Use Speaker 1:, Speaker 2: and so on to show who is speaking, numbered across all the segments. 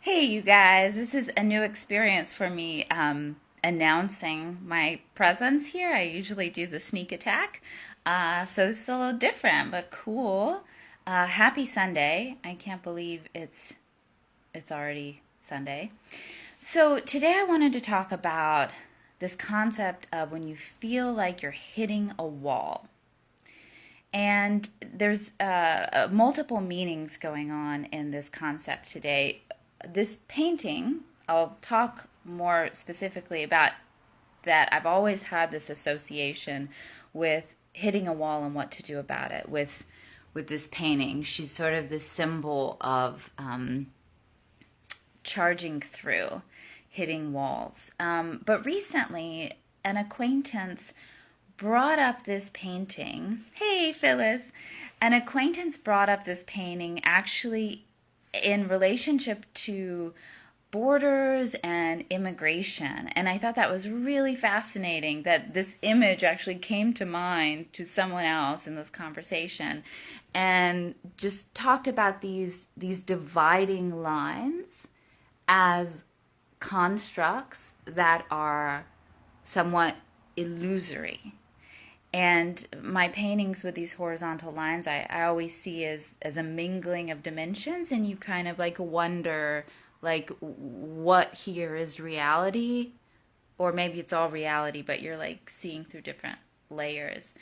Speaker 1: Hey, you guys, this is a new experience for me announcing my presence here. I usually do the sneak attack. So this is a little different, but cool. Happy Sunday. I can't believe it's already Sunday. So today I wanted to talk about this concept of when you feel like you're hitting a wall. And there's multiple meanings going on in this concept today. This painting, I'll talk more specifically about that. I've always had this association with hitting a wall and what to do about it with this painting. She's sort of the symbol of charging through, hitting walls. But recently, an acquaintance brought up this painting. Hey, Phyllis. An acquaintance brought up this painting actually in relationship to borders and immigration. And I thought that was really fascinating that this image actually came to mind to someone else in this conversation and just talked about these dividing lines as constructs that are somewhat illusory. And my paintings with these horizontal lines, I always see as a mingling of dimensions, and you kind of like wonder, like, what here is reality, or maybe it's all reality, but you're like seeing through different layers.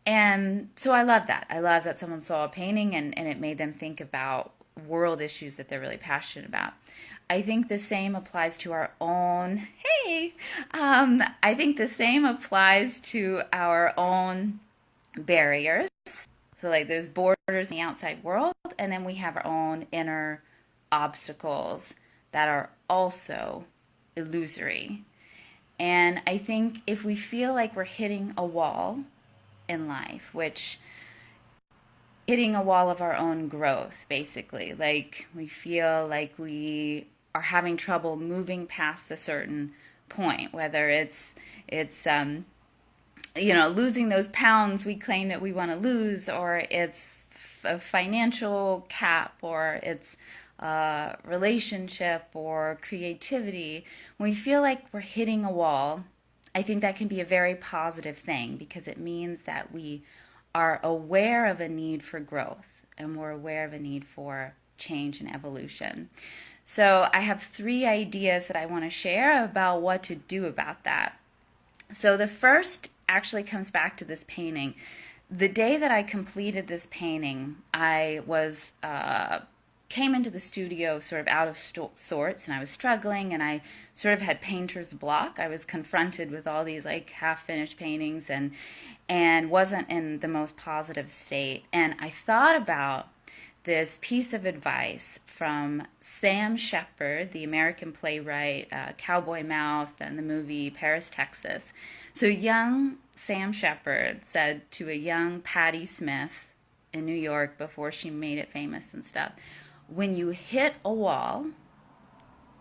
Speaker 1: And so I love that. I love that someone saw a painting and it made them think about world issues that they're really passionate about. I think the same applies to our own, hey, I think the same applies to our own barriers. So, like, there's borders in the outside world, and then we have our own inner obstacles that are also illusory. And I think if we feel like we're hitting a wall in life, which hitting a wall of our own growth, basically. Like we feel like we are having trouble moving past a certain point, whether it's losing those pounds we claim that we want to lose, or it's a financial cap, or it's a relationship or creativity. When we feel like we're hitting a wall, I think that can be a very positive thing because it means that we are aware of a need for growth and we're aware of a need for change and evolution. So I have 3 ideas that I want to share about what to do about that. So the first actually comes back to this painting. The day that I completed this painting, I was came into the studio sort of out of sorts, and I was struggling, and I sort of had painter's block. I was confronted with all these like half-finished paintings and wasn't in the most positive state. And I thought about this piece of advice from Sam Shepard, the American playwright, Cowboy Mouth, and the movie Paris, Texas. So young Sam Shepard said to a young Patti Smith in New York before she made it famous and stuff, when you hit a wall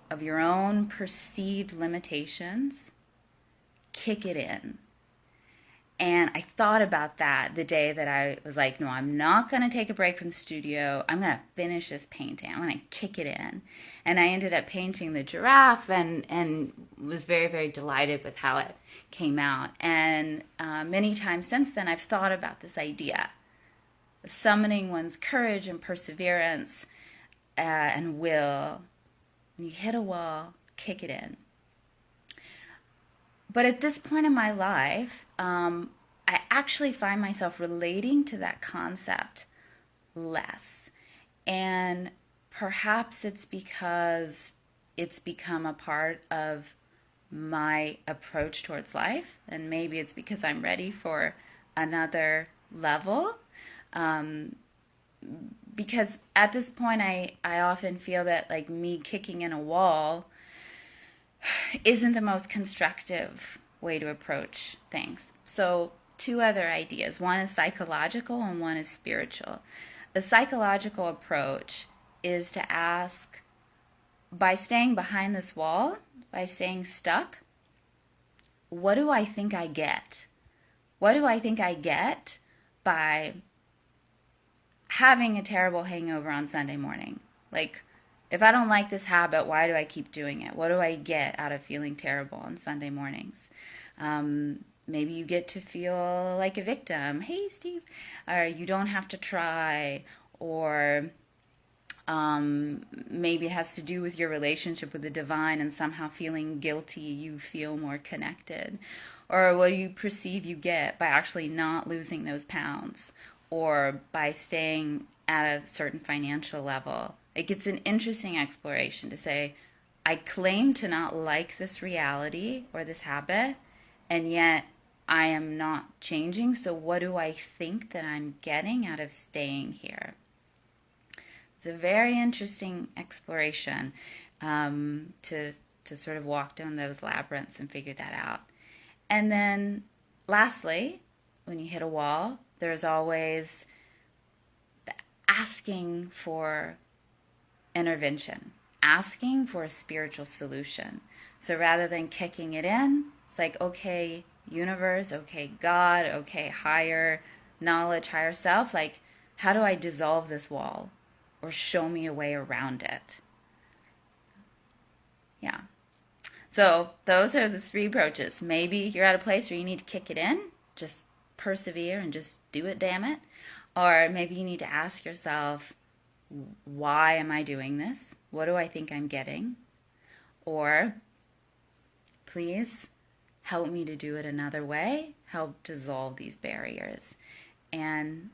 Speaker 1: of your own perceived limitations, kick it in. And I thought about that the day that I was like, no, I'm not going to take a break from the studio. I'm going to finish this painting. I'm going to kick it in. And I ended up painting the giraffe and was very, very delighted with how it came out. And many times since then, I've thought about this idea, summoning one's courage and perseverance and will. When you hit a wall, kick it in. But at this point in my life, I actually find myself relating to that concept less. And perhaps it's because it's become a part of my approach towards life. And maybe it's because I'm ready for another level. Because at this point, I often feel that like me kicking in a wall isn't the most constructive way to approach things. So 2 other ideas. One is psychological and one is spiritual. The psychological approach is to ask, by staying behind this wall, by staying stuck, what do I think I get? What do I think I get by having a terrible hangover on Sunday morning? Like, If I don't like this habit, why do I keep doing it? What do I get out of feeling terrible on Sunday mornings? Maybe you get to feel like a victim. Hey, Steve. Or you don't have to try. Or maybe it has to do with your relationship with the divine, and somehow feeling guilty, you feel more connected. Or what do you perceive you get by actually not losing those pounds, or by staying at a certain financial level? It's an interesting exploration to say, I claim to not like this reality or this habit, and yet I am not changing. So what do I think that I'm getting out of staying here? It's a very interesting exploration to sort of walk down those labyrinths and figure that out. And then lastly, when you hit a wall, there's always the asking for intervention, asking for a spiritual solution. So rather than kicking it in, it's like, okay, universe, okay, God, okay, higher knowledge, higher self, like, how do I dissolve this wall? Or show me a way around it. Yeah. So those are the 3 approaches. Maybe you're at a place where you need to kick it in, just persevere and just do it, damn it. Or maybe you need to ask yourself, why am I doing this? What do I think I'm getting? Or, please help me to do it another way. Help dissolve these barriers. And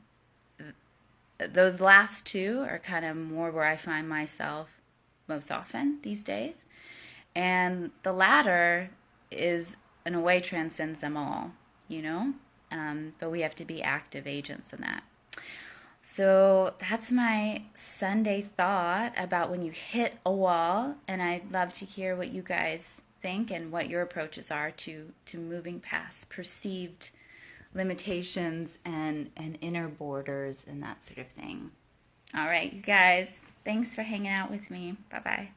Speaker 1: those last 2 are kind of more where I find myself most often these days. And the latter is, in a way, transcends them all, you know? But we have to be active agents in that. So that's my Sunday thought about when you hit a wall. And I'd love to hear what you guys think and what your approaches are to moving past perceived limitations and inner borders and that sort of thing. All right, you guys, thanks for hanging out with me. Bye-bye.